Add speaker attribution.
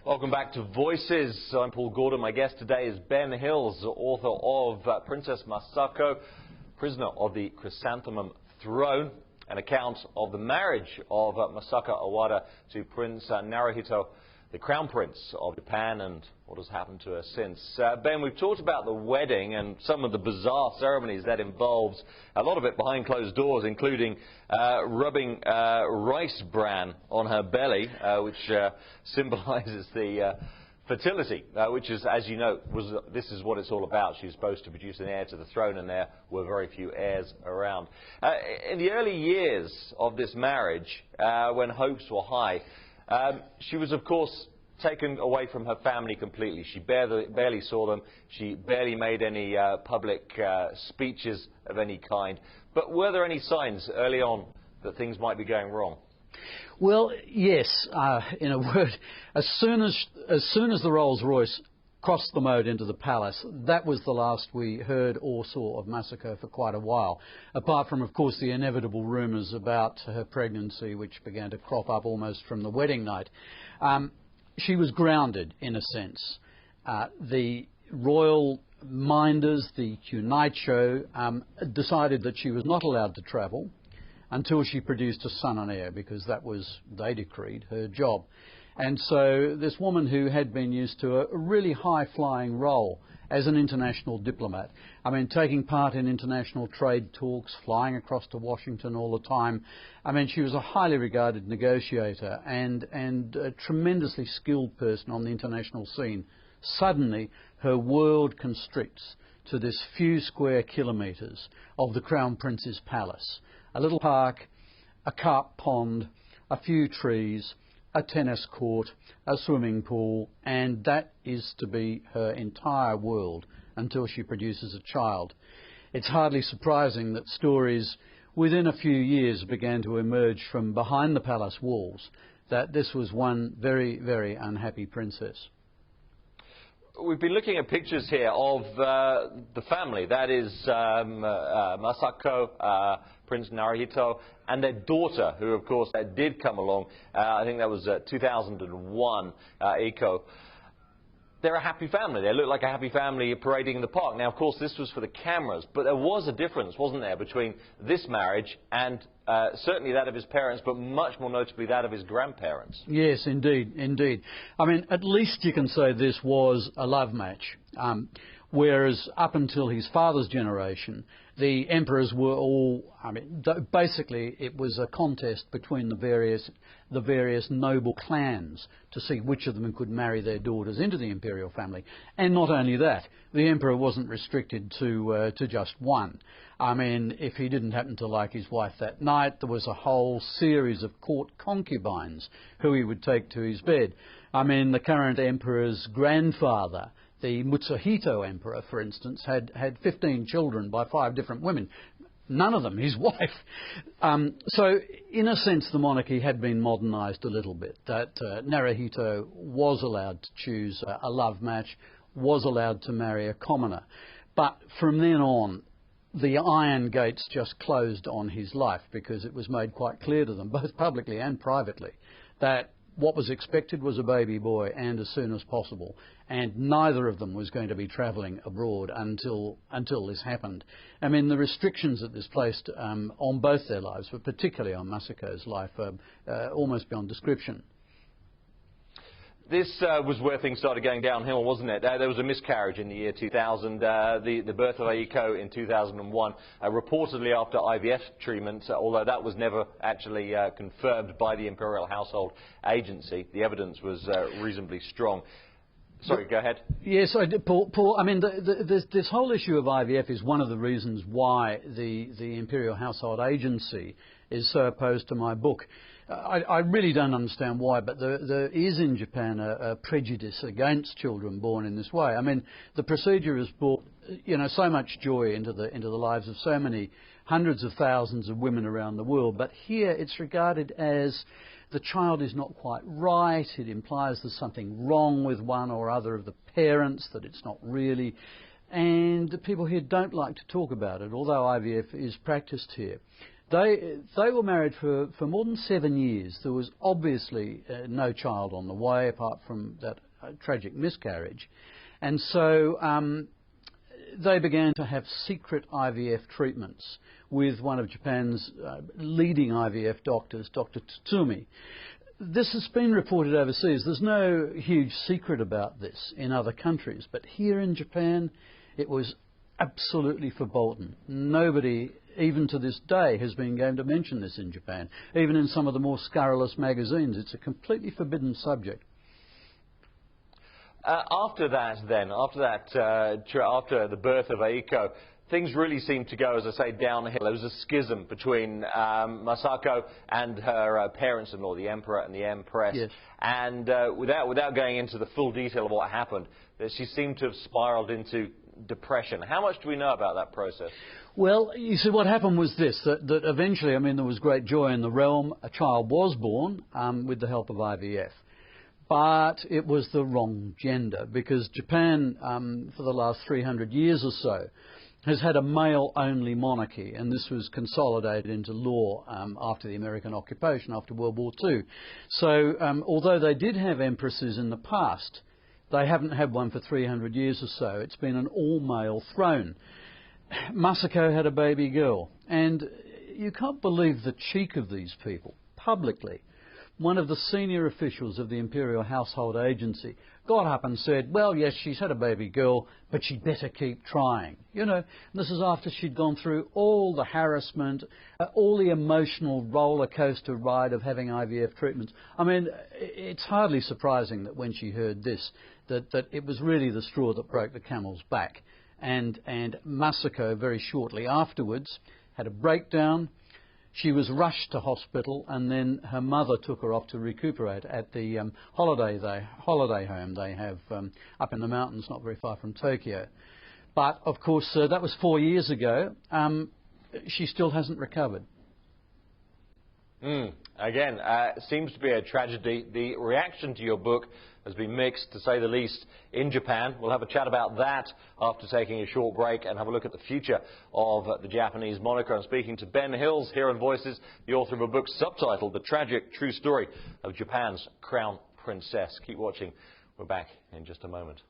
Speaker 1: Welcome back to Voices. I'm Paul Gordon. My guest today is Ben Hills, author of Princess Masako, Prisoner of the Chrysanthemum Throne, an account of the marriage of Masako Awada to Prince Naruhito, the Crown Prince of Japan, and what has happened to her since. Ben, we've talked about the wedding and some of the bizarre ceremonies that involves, a lot of it behind closed doors, including rubbing rice bran on her belly, which symbolizes the fertility, which is, as you know, this is what it's all about. She's supposed to produce an heir to the throne, and there were very few heirs around. In the early years of this marriage, when hopes were high, she was, of course, taken away from her family completely. She barely saw them. She barely made any public speeches of any kind. But were there any signs early on that things might be going wrong?
Speaker 2: Well, yes. In a word, as soon as the Rolls-Royce crossed the moat into the palace, that was the last we heard or saw of Masako for quite a while, apart from, of course, the inevitable rumours about her pregnancy, which began to crop up almost from the wedding night. She was grounded, in a sense. The royal minders, the Kunicho, decided that she was not allowed to travel until she produced a son and heir, because that was, they decreed, her job. And so this woman who had been used to a really high-flying role as an international diplomat, I mean, taking part in international trade talks, flying across to Washington all the time. I mean, she was a highly regarded negotiator and a tremendously skilled person on the international scene. Suddenly, her world constricts to this few square kilometres of the Crown Prince's palace. A little park, a carp pond, a few trees, a tennis court, a swimming pool, and that is to be her entire world until she produces a child. It's hardly surprising that stories within a few years began to emerge from behind the palace walls that this was one very, very unhappy princess.
Speaker 1: We've been looking at pictures here of the family, that is Masako, Prince Naruhito, and their daughter, who, of course, did come along. I think that was 2001, Eiko. They're a happy family. They look like a happy family parading in the park. Now, of course, this was for the cameras, but there was a difference, wasn't there, between this marriage and certainly that of his parents, but much more notably that of his grandparents.
Speaker 2: Yes, indeed, indeed. I mean, at least you can say this was a love match. Whereas up until his father's generation, the emperors were all, I mean, basically it was a contest between the various noble clans to see which of them could marry their daughters into the imperial family. And not only that, the emperor wasn't restricted to just one. I mean, if he didn't happen to like his wife that night, there was a whole series of court concubines who he would take to his bed. I mean, the current emperor's grandfather, the Mutsuhito emperor, for instance, had 15 children by 5 different women, none of them his wife. So, in a sense, the monarchy had been modernised a little bit, that Naruhito was allowed to choose a love match, was allowed to marry a commoner. But from then on, the iron gates just closed on his life, because it was made quite clear to them, both publicly and privately, that what was expected was a baby boy, and as soon as possible. And neither of them was going to be travelling abroad until this happened. I mean, the restrictions that this placed on both their lives, but particularly on Masako's life, almost beyond description.
Speaker 1: This was where things started going downhill, wasn't it? There was a miscarriage in the year 2000, the birth of Eiko in 2001, reportedly after IVF treatment, although that was never actually confirmed by the Imperial Household Agency. The evidence was reasonably strong. Sorry, go ahead.
Speaker 2: Yes, Paul, I mean, this whole issue of IVF is one of the reasons why the Imperial Household Agency is so opposed to my book. I really don't understand why, but there is in Japan a prejudice against children born in this way. I mean, the procedure has brought, so much joy into the lives of so many hundreds of thousands of women around the world. But here it's regarded as the child is not quite right. It implies there's something wrong with one or other of the parents, that it's not really. And the people here don't like to talk about it, although IVF is practiced here. They were married for more than 7 years. There was obviously no child on the way apart from that tragic miscarriage. And so they began to have secret IVF treatments with one of Japan's leading IVF doctors, Dr. Tsumi. This has been reported overseas. There's no huge secret about this in other countries, but here in Japan it was absolutely verboten. Nobody, even to this day, has been going to mention this in Japan. Even in some of the more scurrilous magazines, it's a completely forbidden subject.
Speaker 1: After the birth of Aiko, things really seemed to go, as I say, downhill. There was a schism between Masako and her parents-in-law, the Emperor and the Empress.
Speaker 2: Yes.
Speaker 1: And without going into the full detail of what happened, she seemed to have spiraled into depression. How much do we know about that process?
Speaker 2: Well, you see, what happened was this, that eventually, I mean, there was great joy in the realm. A child was born with the help of IVF. But it was the wrong gender, because Japan, for the last 300 years or so, has had a male-only monarchy, and this was consolidated into law after the American occupation, after World War II. So although they did have empresses in the past, they haven't had one for 300 years or so. It's been an all-male throne. Masako had a baby girl, and you can't believe the cheek of these people, publicly. One of the senior officials of the Imperial Household Agency got up and said, well, yes, she's had a baby girl, but she'd better keep trying. You know, this is after she'd gone through all the harassment, all the emotional roller coaster ride of having IVF treatments. I mean, it's hardly surprising that when she heard this, that it was really the straw that broke the camel's back. And Masako, very shortly afterwards, had a breakdown. She was rushed to hospital, and then her mother took her off to recuperate at the holiday home they have up in the mountains not very far from Tokyo. But, of course, that was 4 years ago. She still hasn't recovered.
Speaker 1: Again, seems to be a tragedy. The reaction to your book has been mixed, to say the least, in Japan. We'll have a chat about that after taking a short break and have a look at the future of the Japanese monarchy. I'm speaking to Ben Hills here on Voices, the author of a book subtitled The Tragic True Story of Japan's Crown Princess. Keep watching. We're back in just a moment.